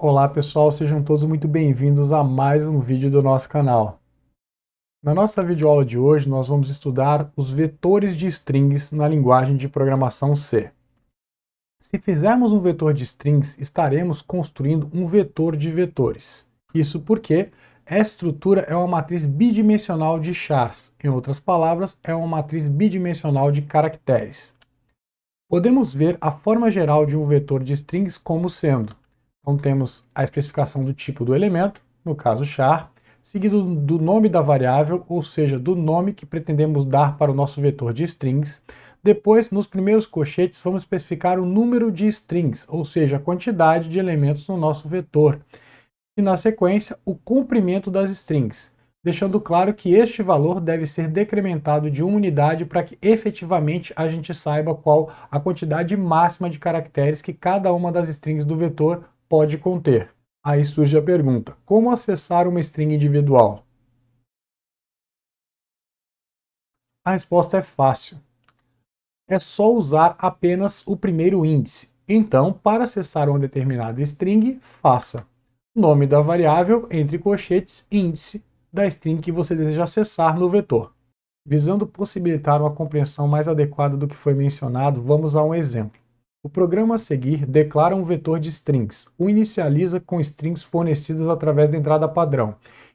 Olá pessoal, sejam todos muito bem-vindos a mais um vídeo do nosso canal. Na nossa videoaula de hoje nós vamos estudar os vetores de strings na linguagem de programação C. Se fizermos um vetor de strings, estaremos construindo um vetor de vetores. Isso porque essa estrutura é uma matriz bidimensional de chars, em outras palavras, é uma matriz bidimensional de caracteres. Podemos ver a forma geral de um vetor de strings como sendo: então temos a especificação do tipo do elemento, no caso char, seguido do nome da variável, ou seja, do nome que pretendemos dar para o nosso vetor de strings. Depois, nos primeiros colchetes, vamos especificar o número de strings, ou seja, a quantidade de elementos no nosso vetor. E na sequência, o comprimento das strings, deixando claro que este valor deve ser decrementado de uma unidade para que efetivamente a gente saiba qual a quantidade máxima de caracteres que cada uma das strings do vetor pode conter. Aí surge a pergunta: como acessar uma string individual? A resposta é fácil. É só usar apenas o primeiro índice. Então, para acessar uma determinada string, faça nome da variável, entre colchetes, índice da string que você deseja acessar no vetor. Visando possibilitar uma compreensão mais adequada do que foi mencionado, vamos a um exemplo. O programa a seguir declara um vetor de strings, o inicializa com strings fornecidas através da entrada padrão,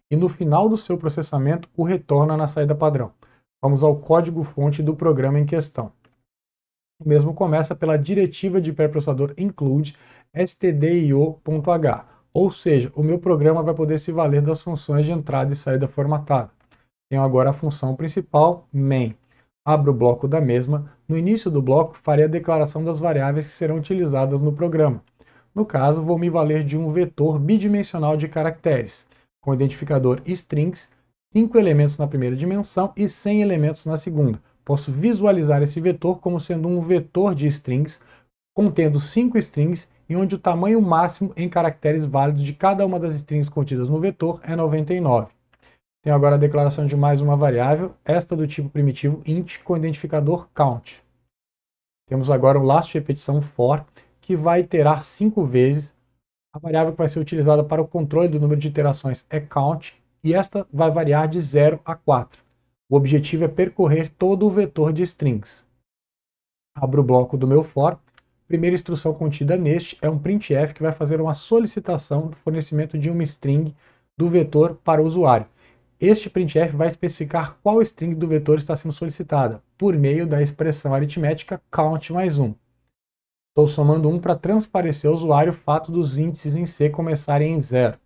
e no final do seu processamento o retorna na saída padrão. Vamos ao código-fonte do programa em questão. O mesmo começa pela diretiva de pré-processador include stdio.h, ou seja, o meu programa vai poder se valer das funções de entrada e saída formatada. Tenho agora a função principal, main. Abro o bloco da mesma. No início do bloco, farei a declaração das variáveis que serão utilizadas no programa. No caso, vou me valer de um vetor bidimensional de caracteres, com identificador strings, 5 elementos na primeira dimensão e 100 elementos na segunda. Posso visualizar esse vetor como sendo um vetor de strings, contendo 5 strings, e onde o tamanho máximo em caracteres válidos de cada uma das strings contidas no vetor é 99. Tenho agora a declaração de mais uma variável, esta do tipo primitivo int com identificador count. Temos agora o laço de repetição for, que vai iterar 5 vezes. A variável que vai ser utilizada para o controle do número de iterações é count, e esta vai variar de 0 a 4. O objetivo é percorrer todo o vetor de strings. Abro o bloco do meu for. Primeira instrução contida neste é um printf que vai fazer uma solicitação do fornecimento de uma string do vetor para o usuário. Este printf vai especificar qual string do vetor está sendo solicitada, por meio da expressão aritmética count mais 1. Estou somando 1 para transparecer ao usuário o fato dos índices em C começarem em 0.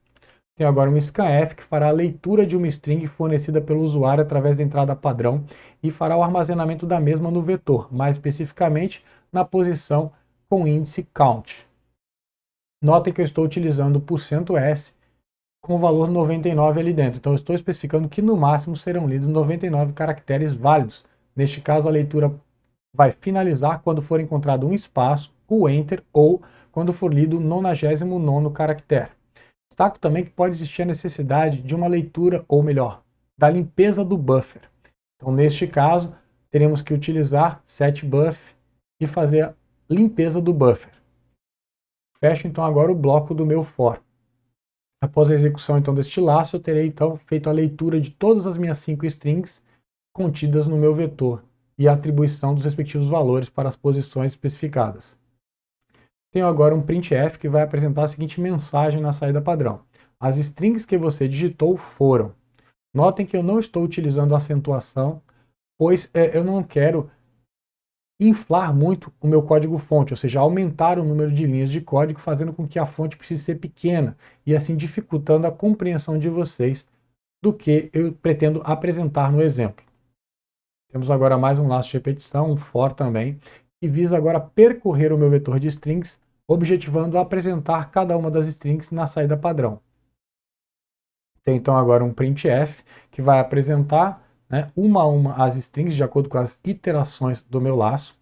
Tenho agora um scanf que fará a leitura de uma string fornecida pelo usuário através da entrada padrão e fará o armazenamento da mesma no vetor, mais especificamente na posição com índice count. Notem que eu estou utilizando o %s com o valor 99 ali dentro. Então eu estou especificando que no máximo serão lidos 99 caracteres válidos. Neste caso, a leitura vai finalizar quando for encontrado um espaço, o enter, ou quando for lido o 99º caractere. Destaco também que pode existir a necessidade de uma leitura, ou melhor, da limpeza do buffer. Então, neste caso, teremos que utilizar setBuff e fazer a limpeza do buffer. Fecho então agora o bloco do meu for. Após a execução então deste laço, eu terei então feito a leitura de todas as minhas 5 strings contidas no meu vetor e a atribuição dos respectivos valores para as posições especificadas. Tenho agora um printf que vai apresentar a seguinte mensagem na saída padrão: as strings que você digitou foram. Notem que eu não estou utilizando acentuação, pois eu não quero inflar muito o meu código-fonte, ou seja, aumentar o número de linhas de código, fazendo com que a fonte precise ser pequena e assim dificultando a compreensão de vocês do que eu pretendo apresentar no exemplo. Temos agora mais um laço de repetição, um for também, que visa agora percorrer o meu vetor de strings, objetivando apresentar cada uma das strings na saída padrão. Tem então agora um printf que vai apresentar, uma a uma as strings de acordo com as iterações do meu laço,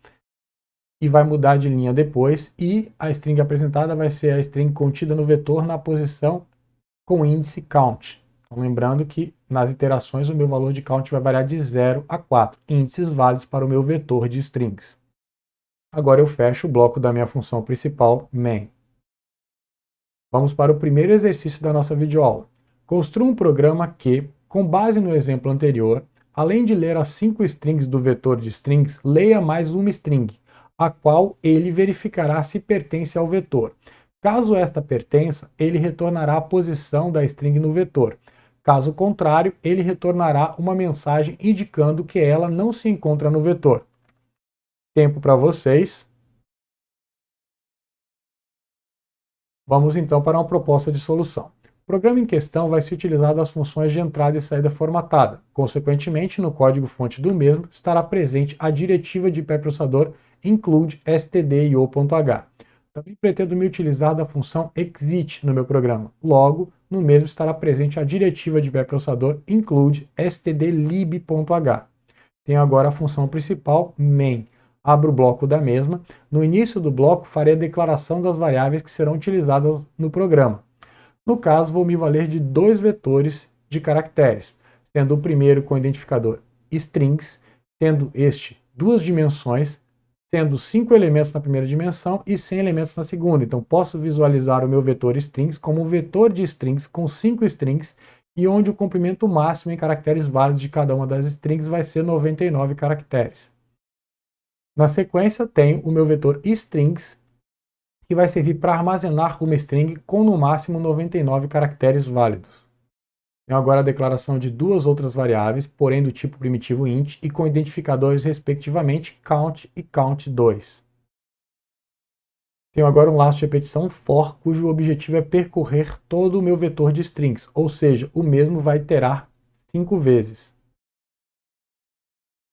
e vai mudar de linha depois, e a string apresentada vai ser a string contida no vetor na posição com índice count. Então, lembrando que nas iterações o meu valor de count vai variar de 0 a 4, índices válidos para o meu vetor de strings. Agora eu fecho o bloco da minha função principal, main. Vamos para o primeiro exercício da nossa videoaula. Construa um programa que, com base no exemplo anterior, além de ler as 5 strings do vetor de strings, leia mais uma string, a qual ele verificará se pertence ao vetor. Caso esta pertença, ele retornará a posição da string no vetor. Caso contrário, ele retornará uma mensagem indicando que ela não se encontra no vetor. Tempo para vocês. Vamos então para uma proposta de solução. O programa em questão vai se utilizar das funções de entrada e saída formatada. Consequentemente, no código-fonte do mesmo estará presente a diretiva de pré-processador include stdio.h. Também pretendo me utilizar da função exit no meu programa. Logo, no mesmo estará presente a diretiva de pré-processador include stdlib.h. Tenho agora a função principal main. Abro o bloco da mesma. No início do bloco, farei a declaração das variáveis que serão utilizadas no programa. No caso, vou me valer de 2 vetores de caracteres, sendo o primeiro com o identificador strings, tendo este 2 dimensões, tendo 5 elementos na primeira dimensão e 100 elementos na segunda. Então, posso visualizar o meu vetor strings como um vetor de strings com 5 strings, e onde o comprimento máximo em caracteres válidos de cada uma das strings vai ser 99 caracteres. Na sequência, tenho o meu vetor strings, que vai servir para armazenar uma string com no máximo 99 caracteres válidos. Tenho agora a declaração de 2 outras variáveis, porém do tipo primitivo int e com identificadores respectivamente count e count2. Tenho agora um laço de repetição for, cujo objetivo é percorrer todo o meu vetor de strings, ou seja, o mesmo vai iterar 5 vezes.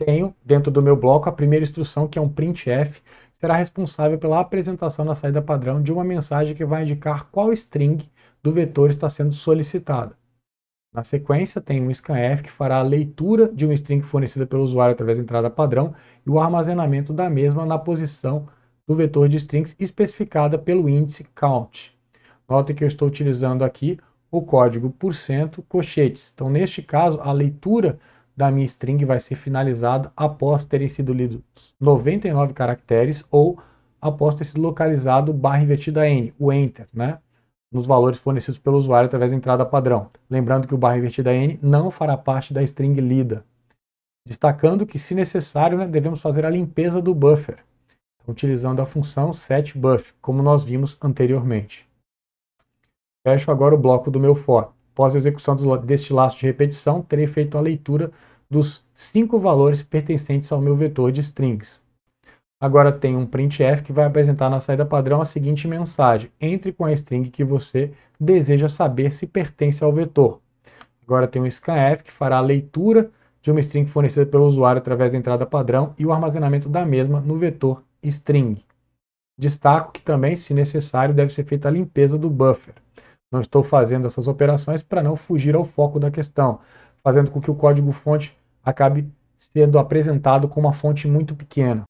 Tenho, dentro do meu bloco, a primeira instrução, que é um printf, será responsável pela apresentação na saída padrão de uma mensagem que vai indicar qual string do vetor está sendo solicitada. Na sequência, tem um scanf, que fará a leitura de uma string fornecida pelo usuário através da entrada padrão e o armazenamento da mesma na posição do vetor de strings especificada pelo índice count. Notem que eu estou utilizando aqui o código % colchetes. Então, neste caso, a leitura da minha string vai ser finalizada após terem sido lidos 99 caracteres ou após ter sido localizado /n, o enter, né, nos valores fornecidos pelo usuário através da entrada padrão. Lembrando que o /n não fará parte da string lida. Destacando que, se necessário, né, devemos fazer a limpeza do buffer, utilizando a função setBuff, como nós vimos anteriormente. Fecho agora o bloco do meu for. Após a execução deste laço de repetição, terei feito a leitura dos 5 valores pertencentes ao meu vetor de strings. Agora tem um printf que vai apresentar na saída padrão a seguinte mensagem: entre com a string que você deseja saber se pertence ao vetor. Agora tem um scanf que fará a leitura de uma string fornecida pelo usuário através da entrada padrão e o armazenamento da mesma no vetor string. Destaco que também, se necessário, deve ser feita a limpeza do buffer. Não estou fazendo essas operações para não fugir ao foco da questão, fazendo com que o código-fonte acabe sendo apresentado com uma fonte muito pequena.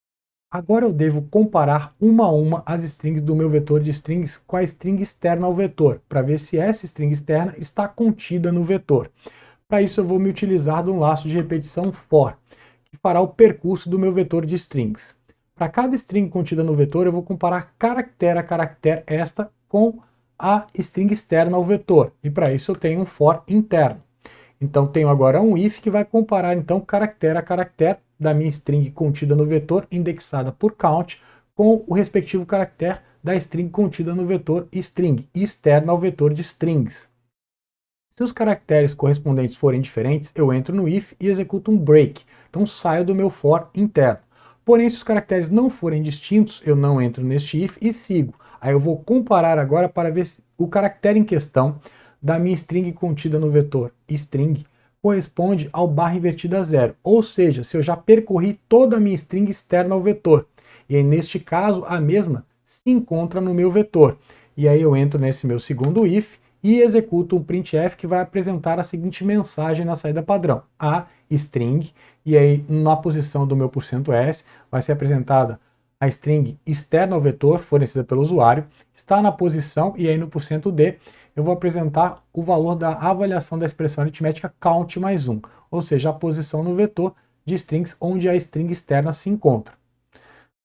Agora eu devo comparar uma a uma as strings do meu vetor de strings com a string externa ao vetor, para ver se essa string externa está contida no vetor. Para isso eu vou me utilizar de um laço de repetição for, que fará o percurso do meu vetor de strings. Para cada string contida no vetor, eu vou comparar caractere a caractere esta com a string externa ao vetor, e para isso eu tenho um for interno. Então tenho agora um if que vai comparar então caractere a caractere da minha string contida no vetor indexada por count com o respectivo caractere da string contida no vetor string, externa ao vetor de strings. Se os caracteres correspondentes forem diferentes, eu entro no if e executo um break, então saio do meu for interno. Porém, se os caracteres não forem distintos, eu não entro neste if e sigo. Aí eu vou comparar agora para ver se o caractere em questão da minha string contida no vetor string corresponde ao /0, ou seja, se eu já percorri toda a minha string externa ao vetor. E aí, neste caso, a mesma se encontra no meu vetor. E aí eu entro nesse meu segundo if e executo um printf que vai apresentar a seguinte mensagem na saída padrão: a string, e aí na posição do meu %s vai ser apresentada a string externa ao vetor fornecida pelo usuário, está na posição, e aí no %d eu vou apresentar o valor da avaliação da expressão aritmética count mais 1, ou seja, a posição no vetor de strings onde a string externa se encontra.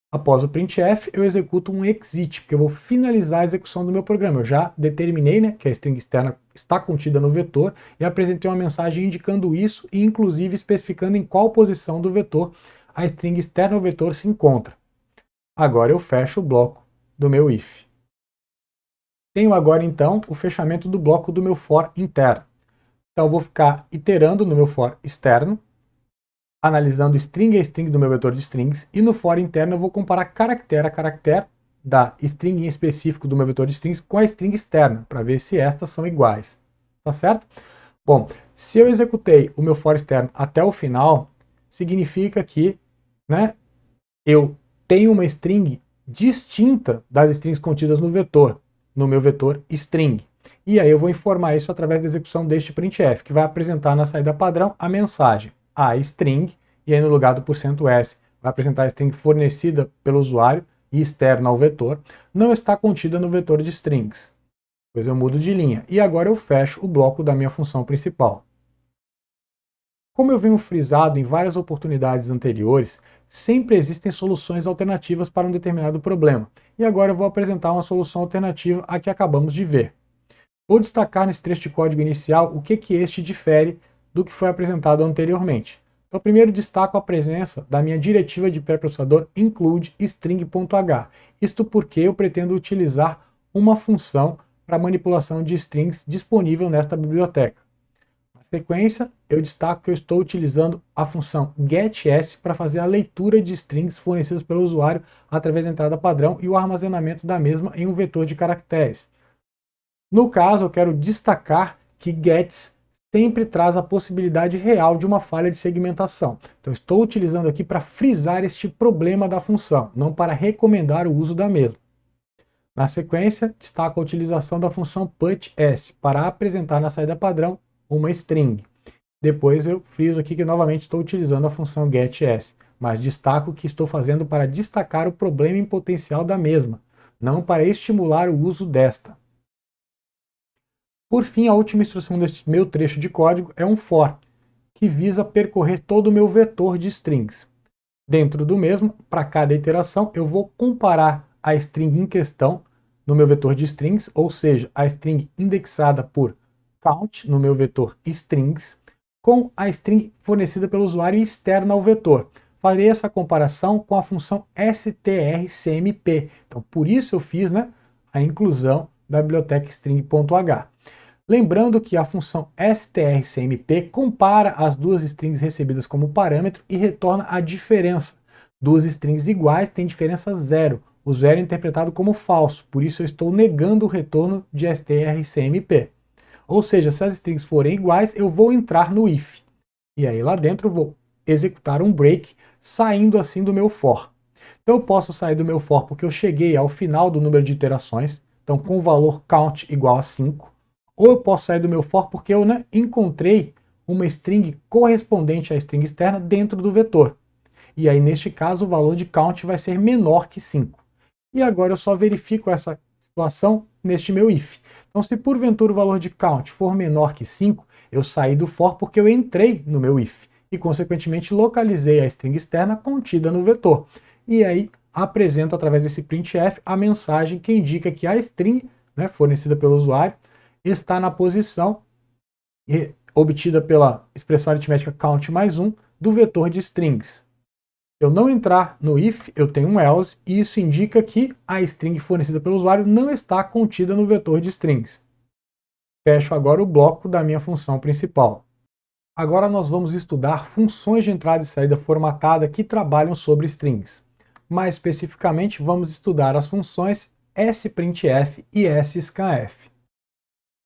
Após o printf, eu executo um exit, porque eu vou finalizar a execução do meu programa. Eu já determinei, né, que a string externa está contida no vetor e apresentei uma mensagem indicando isso e inclusive especificando em qual posição do vetor a string externa ao vetor se encontra. Agora eu fecho o bloco do meu if. Tenho agora então o fechamento do bloco do meu for interno. Então eu vou ficar iterando no meu for externo, analisando string a string do meu vetor de strings, e no for interno eu vou comparar caractere a caractere da string em específico do meu vetor de strings com a string externa, para ver se estas são iguais. Tá certo? Bom, se eu executei o meu for externo até o final, significa que, né, eu tenho uma string distinta das strings contidas no vetor, no meu vetor string. E aí eu vou informar isso através da execução deste printf, que vai apresentar na saída padrão a mensagem a string, e aí no lugar do %s vai apresentar a string fornecida pelo usuário e externa ao vetor, não está contida no vetor de strings. Depois eu mudo de linha. E agora eu fecho o bloco da minha função principal. Como eu venho frisado em várias oportunidades anteriores, sempre existem soluções alternativas para um determinado problema. E agora eu vou apresentar uma solução alternativa à que acabamos de ver. Vou destacar nesse trecho de código inicial o que este difere do que foi apresentado anteriormente. Então, primeiro destaco a presença da minha diretiva de pré-processador include string.h. Isto porque eu pretendo utilizar uma função para manipulação de strings disponível nesta biblioteca. Na sequência, eu destaco que eu estou utilizando a função getS para fazer a leitura de strings fornecidas pelo usuário através da entrada padrão e o armazenamento da mesma em um vetor de caracteres. No caso, eu quero destacar que gets sempre traz a possibilidade real de uma falha de segmentação. Então, estou utilizando aqui para frisar este problema da função, não para recomendar o uso da mesma. Na sequência, destaco a utilização da função putS para apresentar na saída padrão uma string. Depois eu friso aqui que novamente estou utilizando a função getS, mas destaco que estou fazendo para destacar o problema em potencial da mesma, não para estimular o uso desta. Por fim, a última instrução deste meu trecho de código é um for, que visa percorrer todo o meu vetor de strings. Dentro do mesmo, para cada iteração, eu vou comparar a string em questão no meu vetor de strings, ou seja, a string indexada por count no meu vetor strings, com a string fornecida pelo usuário externa ao vetor. Farei essa comparação com a função strcmp. Então, por isso eu fiz, né, a inclusão da biblioteca string.h. Lembrando que a função strcmp compara as duas strings recebidas como parâmetro e retorna a diferença. Duas strings iguais têm diferença zero. O zero é interpretado como falso, por isso eu estou negando o retorno de strcmp. Ou seja, se as strings forem iguais, eu vou entrar no if. E aí lá dentro eu vou executar um break, saindo assim do meu for. Então eu posso sair do meu for porque eu cheguei ao final do número de iterações, então com o valor count igual a 5. Ou eu posso sair do meu for porque eu, né, encontrei uma string correspondente à string externa dentro do vetor. E aí, neste caso, o valor de count vai ser menor que 5. E agora eu só verifico essa situação neste meu if. Então, se porventura o valor de count for menor que 5, eu saí do for porque eu entrei no meu if e, consequentemente, localizei a string externa contida no vetor. E aí, apresento através desse printf a mensagem que indica que a string, né, fornecida pelo usuário está na posição obtida pela expressão aritmética count mais 1 do vetor de strings. Se eu não entrar no if, eu tenho um else, e isso indica que a string fornecida pelo usuário não está contida no vetor de strings. Fecho agora o bloco da minha função principal. Agora nós vamos estudar funções de entrada e saída formatada que trabalham sobre strings. Mais especificamente, vamos estudar as funções sprintf e scanf.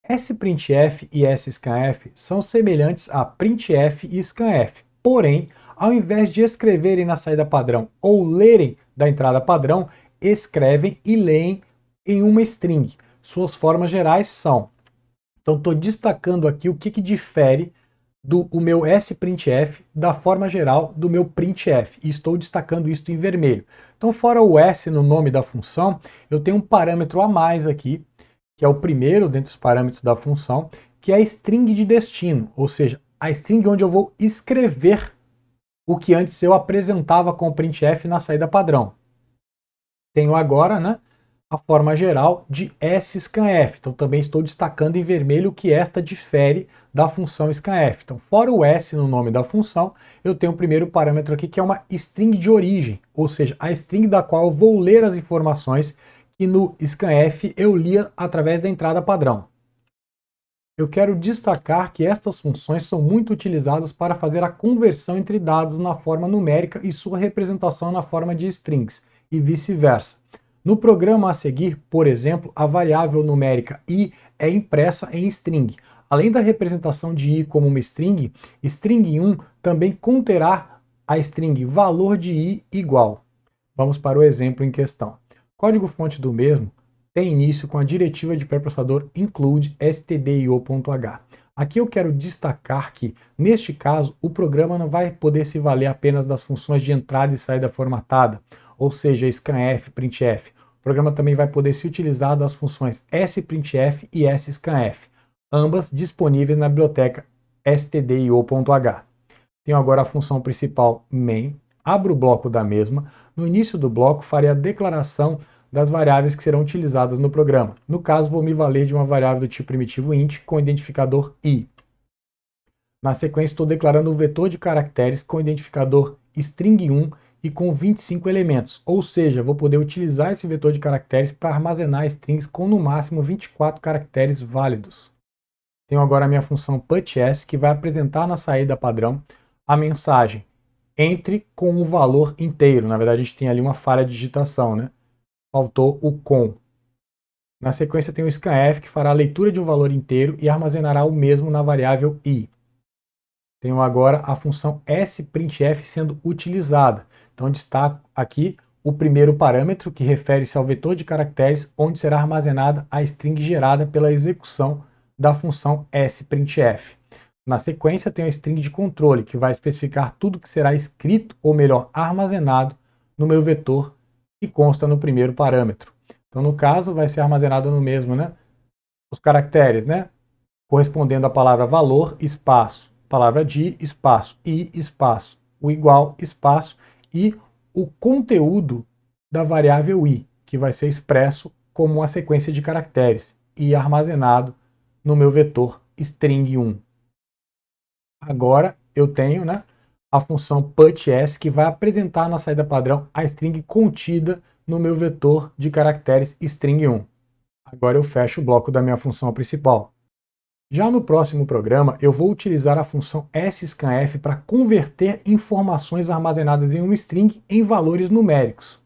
sprintf e scanf são semelhantes a printf e scanf, porém, ao invés de escreverem na saída padrão ou lerem da entrada padrão, escrevem e leem em uma string. Suas formas gerais são. Então, estou destacando aqui o que difere do meu sprintf da forma geral do meu printf, e estou destacando isso em vermelho. Então, fora o s no nome da função, eu tenho um parâmetro a mais aqui, que é o primeiro dentre os parâmetros da função, que é a string de destino, ou seja, a string onde eu vou escrever o que antes eu apresentava com o printf na saída padrão. Tenho agora, né, a forma geral de sScanf. Então também estou destacando em vermelho o que esta difere da função scanf. Então, fora o S no nome da função, eu tenho o primeiro parâmetro aqui que é uma string de origem, ou seja, a string da qual eu vou ler as informações que no scanf eu lia através da entrada padrão. Eu quero destacar que estas funções são muito utilizadas para fazer a conversão entre dados na forma numérica e sua representação na forma de strings, e vice-versa. No programa a seguir, por exemplo, a variável numérica i é impressa em string. Além da representação de i como uma string, string 1 também conterá a string valor de i igual. Vamos para o exemplo em questão. Código-fonte do mesmo tem início com a diretiva de pré-processador include stdio.h. Aqui eu quero destacar que, neste caso, o programa não vai poder se valer apenas das funções de entrada e saída formatada, ou seja, scanf, printf. O programa também vai poder se utilizar das funções sprintf e sscanf, ambas disponíveis na biblioteca stdio.h. Tenho agora a função principal main, abro o bloco da mesma. No início do bloco, farei a declaração das variáveis que serão utilizadas no programa. No caso, vou me valer de uma variável do tipo primitivo int com identificador i. Na sequência, estou declarando um vetor de caracteres com identificador string1 e com 25 elementos, ou seja, vou poder utilizar esse vetor de caracteres para armazenar strings com no máximo 24 caracteres válidos. Tenho agora a minha função putS, que vai apresentar na saída padrão a mensagem entre com um valor inteiro. Na verdade, a gente tem ali uma falha de digitação, né? Faltou o com. Na sequência tem o scanf, que fará a leitura de um valor inteiro e armazenará o mesmo na variável i. Tenho agora a função sprintf sendo utilizada. Então destaco aqui o primeiro parâmetro, que refere-se ao vetor de caracteres, onde será armazenada a string gerada pela execução da função sprintf. Na sequência tem a string de controle, que vai especificar tudo que será escrito, ou melhor, armazenado no meu vetor que consta no primeiro parâmetro. Então, no caso, vai ser armazenado no mesmo, né, os caracteres, né, correspondendo à palavra valor, espaço, palavra de, espaço, i, espaço, o igual, espaço, e o conteúdo da variável i, que vai ser expresso como uma sequência de caracteres, e armazenado no meu vetor string1. Agora eu tenho, né, a função putS, que vai apresentar na saída padrão a string contida no meu vetor de caracteres string1. Agora eu fecho o bloco da minha função principal. Já no próximo programa, eu vou utilizar a função sScanf para converter informações armazenadas em um string em valores numéricos.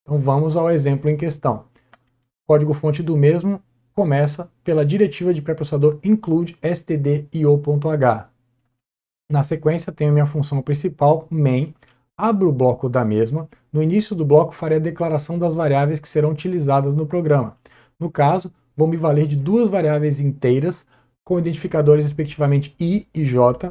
Então vamos ao exemplo em questão. O código-fonte do mesmo começa pela diretiva de pré-processador include stdio.h. Na sequência, tenho minha função principal, main, abro o bloco da mesma. No início do bloco, farei a declaração das variáveis que serão utilizadas no programa. No caso, vou me valer de duas variáveis inteiras, com identificadores respectivamente i e j.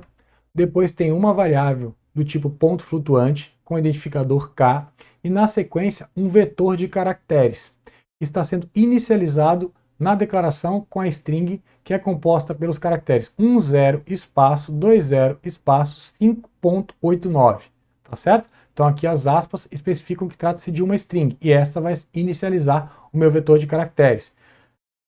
Depois tenho uma variável do tipo ponto flutuante, com identificador k. E na sequência, um vetor de caracteres, que está sendo inicializado na declaração com a string que é composta pelos caracteres 10 espaço 20 espaço 5.89, tá certo? Então aqui as aspas especificam que trata-se de uma string e essa vai inicializar o meu vetor de caracteres.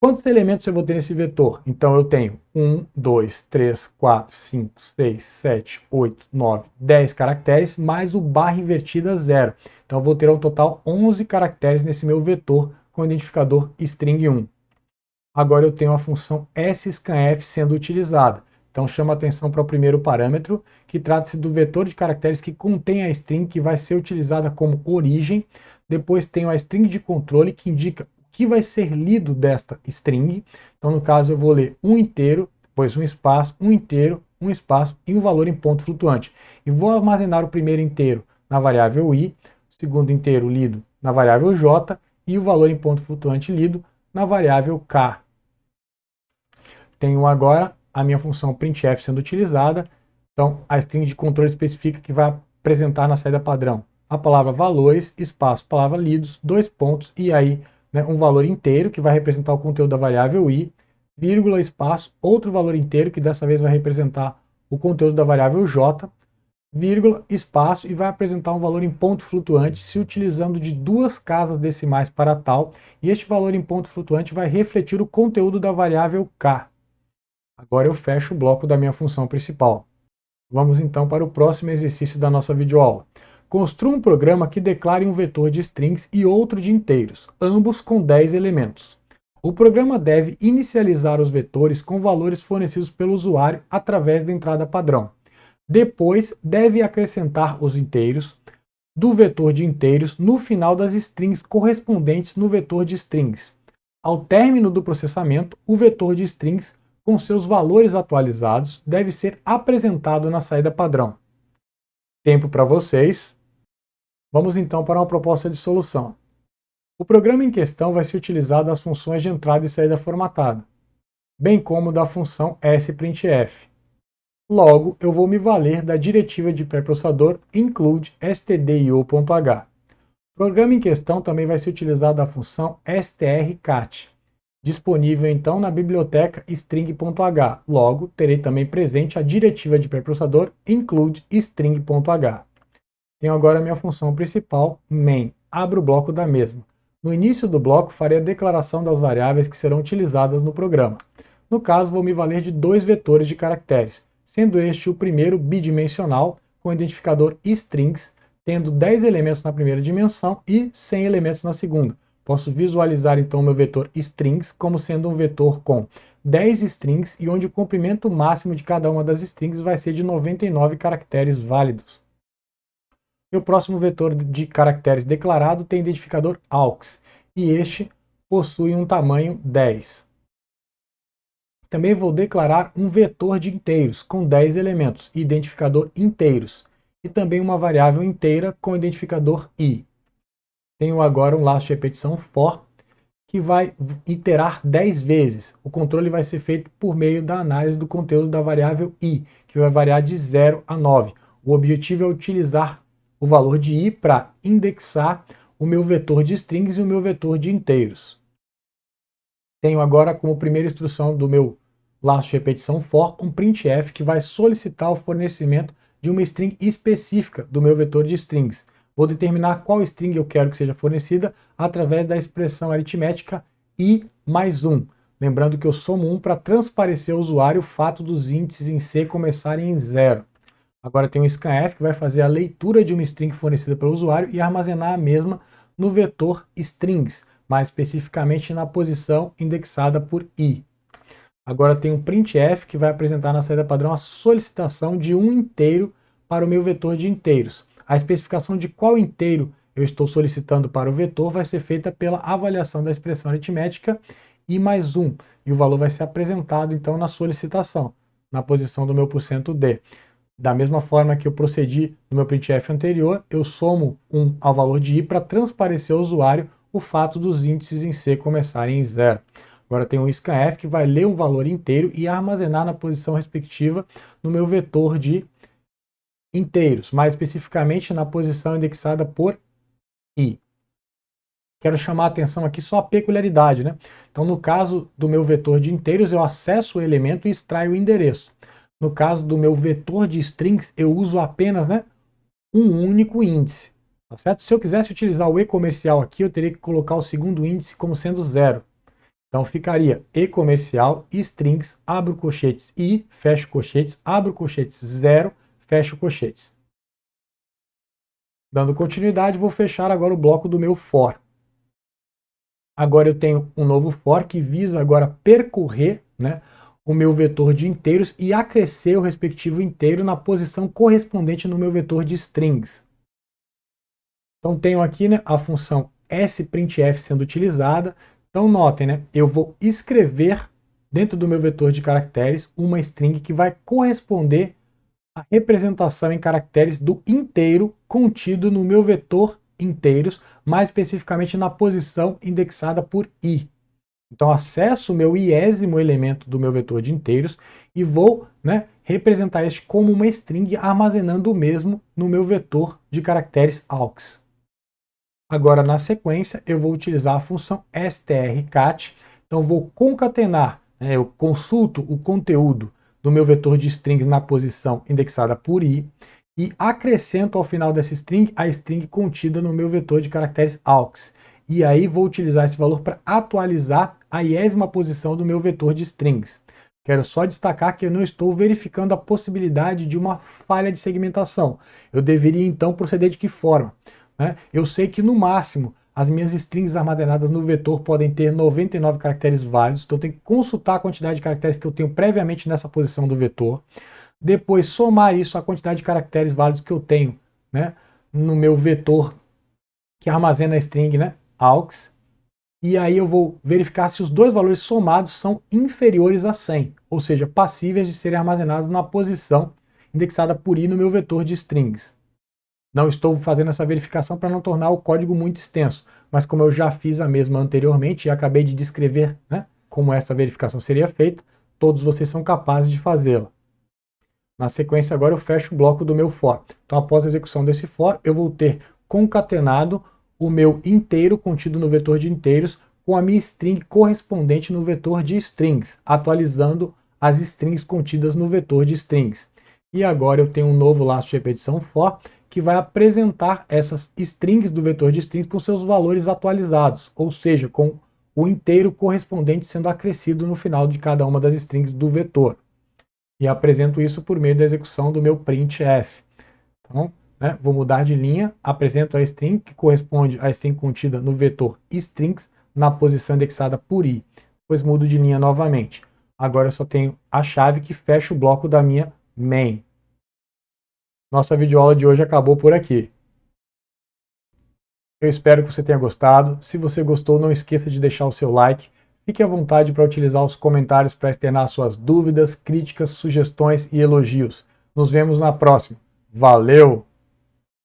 Quantos elementos eu vou ter nesse vetor? Então eu tenho 1, 2, 3, 4, 5, 6, 7, 8, 9, 10 caracteres, mais o barra invertida 0. Então eu vou ter um total 11 caracteres nesse meu vetor com o identificador string1. Agora eu tenho a função sScanf sendo utilizada. Então chama atenção para o primeiro parâmetro, que trata-se do vetor de caracteres que contém a string que vai ser utilizada como origem. Depois tenho a string de controle, que indica o que vai ser lido desta string. Então no caso eu vou ler um inteiro, depois um espaço, um inteiro, um espaço e um valor em ponto flutuante. E vou armazenar o primeiro inteiro na variável i, o segundo inteiro lido na variável j e o valor em ponto flutuante lido na variável k. Tenho agora a minha função printf sendo utilizada. Então, a string de controle especifica que vai apresentar na saída padrão a palavra valores, espaço, palavra lidos, dois pontos, e aí, né, um valor inteiro, que vai representar o conteúdo da variável i, vírgula, espaço, outro valor inteiro, que dessa vez vai representar o conteúdo da variável j, vírgula, espaço, e vai apresentar um valor em ponto flutuante se utilizando de duas casas decimais para tal, e este valor em ponto flutuante vai refletir o conteúdo da variável k. Agora eu fecho o bloco da minha função principal. Vamos então para o próximo exercício da nossa videoaula. Construa um programa que declare um vetor de strings e outro de inteiros, ambos com 10 elementos. O programa deve inicializar os vetores com valores fornecidos pelo usuário através da entrada padrão. Depois, deve acrescentar os inteiros do vetor de inteiros no final das strings correspondentes no vetor de strings. Ao término do processamento, o vetor de strings com seus valores atualizados deve ser apresentado na saída padrão. Tempo para vocês. Vamos então para uma proposta de solução. O programa em questão vai ser utilizado as funções de entrada e saída formatada, bem como da função sprintf. Logo, eu vou me valer da diretiva de pré-processador include stdio.h. O programa em questão também vai ser utilizado a função strcat, disponível então na biblioteca string.h. Logo, terei também presente a diretiva de pré-processador include string.h. Tenho agora a minha função principal, main. Abro o bloco da mesma. No início do bloco, farei a declaração das variáveis que serão utilizadas no programa. No caso, vou me valer de dois vetores de caracteres, sendo este o primeiro bidimensional, com o identificador strings, tendo 10 elementos na primeira dimensão e 100 elementos na segunda. Posso visualizar então o meu vetor strings como sendo um vetor com 10 strings e onde o comprimento máximo de cada uma das strings vai ser de 99 caracteres válidos. Meu próximo vetor de caracteres declarado tem identificador AUX, e este possui um tamanho 10. Também vou declarar um vetor de inteiros com 10 elementos, identificador inteiros, e também uma variável inteira com identificador i. Tenho agora um laço de repetição for, que vai iterar 10 vezes. O controle vai ser feito por meio da análise do conteúdo da variável i, que vai variar de 0 a 9. O objetivo é utilizar o valor de i para indexar o meu vetor de strings e o meu vetor de inteiros. Tenho agora como primeira instrução do meu laço de repetição for um printf que vai solicitar o fornecimento de uma string específica do meu vetor de strings. Vou determinar qual string eu quero que seja fornecida através da expressão aritmética i mais 1. Lembrando que eu somo 1 para transparecer ao usuário o fato dos índices em C começarem em 0. Agora tem um scanf que vai fazer a leitura de uma string fornecida pelo usuário e armazenar a mesma no vetor strings, mais especificamente na posição indexada por i. Agora tem um printf que vai apresentar na saída padrão a solicitação de um inteiro para o meu vetor de inteiros. A especificação de qual inteiro eu estou solicitando para o vetor vai ser feita pela avaliação da expressão aritmética i mais 1, e o valor vai ser apresentado então na solicitação, na posição do meu %d. Da mesma forma que eu procedi no meu printf anterior, eu somo 1 ao valor de i para transparecer ao usuário o fato dos índices em C começarem em 0. Agora tem um scanf que vai ler um valor inteiro e armazenar na posição respectiva no meu vetor de inteiros, mais especificamente na posição indexada por i. Quero chamar a atenção aqui só a peculiaridade, né? Então, no caso do meu vetor de inteiros, eu acesso o elemento e extraio o endereço. No caso do meu vetor de strings, eu uso apenas, né, um único índice. Tá certo? Se eu quisesse utilizar o e-comercial aqui, eu teria que colocar o segundo índice como sendo 0. Então ficaria e-comercial, strings, abro colchetes i, fecho colchetes, abro colchetes 0, fecho colchetes. Dando continuidade, vou fechar agora o bloco do meu for. Agora eu tenho um novo for que visa agora percorrer, né, o meu vetor de inteiros e acrescer o respectivo inteiro na posição correspondente no meu vetor de strings. Então tenho aqui, né, a função sprintf sendo utilizada. Então notem, né, eu vou escrever dentro do meu vetor de caracteres uma string que vai corresponder à representação em caracteres do inteiro contido no meu vetor inteiros, mais especificamente na posição indexada por i. Então acesso o meu iésimo elemento do meu vetor de inteiros e vou, né, representar este como uma string armazenando o mesmo no meu vetor de caracteres aux. Agora na sequência eu vou utilizar a função strcat, então vou concatenar, né, eu consulto o conteúdo do meu vetor de strings na posição indexada por i e acrescento ao final dessa string a string contida no meu vetor de caracteres aux. E aí vou utilizar esse valor para atualizar a 10ª posição do meu vetor de strings. Quero só destacar que eu não estou verificando a possibilidade de uma falha de segmentação. Eu deveria então proceder de que forma? Eu sei que no máximo as minhas strings armazenadas no vetor podem ter 99 caracteres válidos, então eu tenho que consultar a quantidade de caracteres que eu tenho previamente nessa posição do vetor. Depois somar isso à quantidade de caracteres válidos que eu tenho no meu vetor que armazena a string aux. E aí eu vou verificar se os dois valores somados são inferiores a 100, ou seja, passíveis de serem armazenados na posição indexada por i no meu vetor de strings. Não estou fazendo essa verificação para não tornar o código muito extenso, mas como eu já fiz a mesma anteriormente e acabei de descrever como essa verificação seria feita, todos vocês são capazes de fazê-la. Na sequência agora eu fecho o bloco do meu for. Então após a execução desse for, eu vou ter concatenado o meu inteiro contido no vetor de inteiros com a minha string correspondente no vetor de strings, atualizando as strings contidas no vetor de strings. E agora eu tenho um novo laço de repetição for, que vai apresentar essas strings do vetor de strings com seus valores atualizados, ou seja, com o inteiro correspondente sendo acrescido no final de cada uma das strings do vetor. E apresento isso por meio da execução do meu printf. Então, vou mudar de linha, apresento a string que corresponde à string contida no vetor strings na posição indexada por i. Depois mudo de linha novamente. Agora eu só tenho a chave que fecha o bloco da minha main. Nossa videoaula de hoje acabou por aqui. Eu espero que você tenha gostado. Se você gostou, não esqueça de deixar o seu like. Fique à vontade para utilizar os comentários para externar suas dúvidas, críticas, sugestões e elogios. Nos vemos na próxima. Valeu!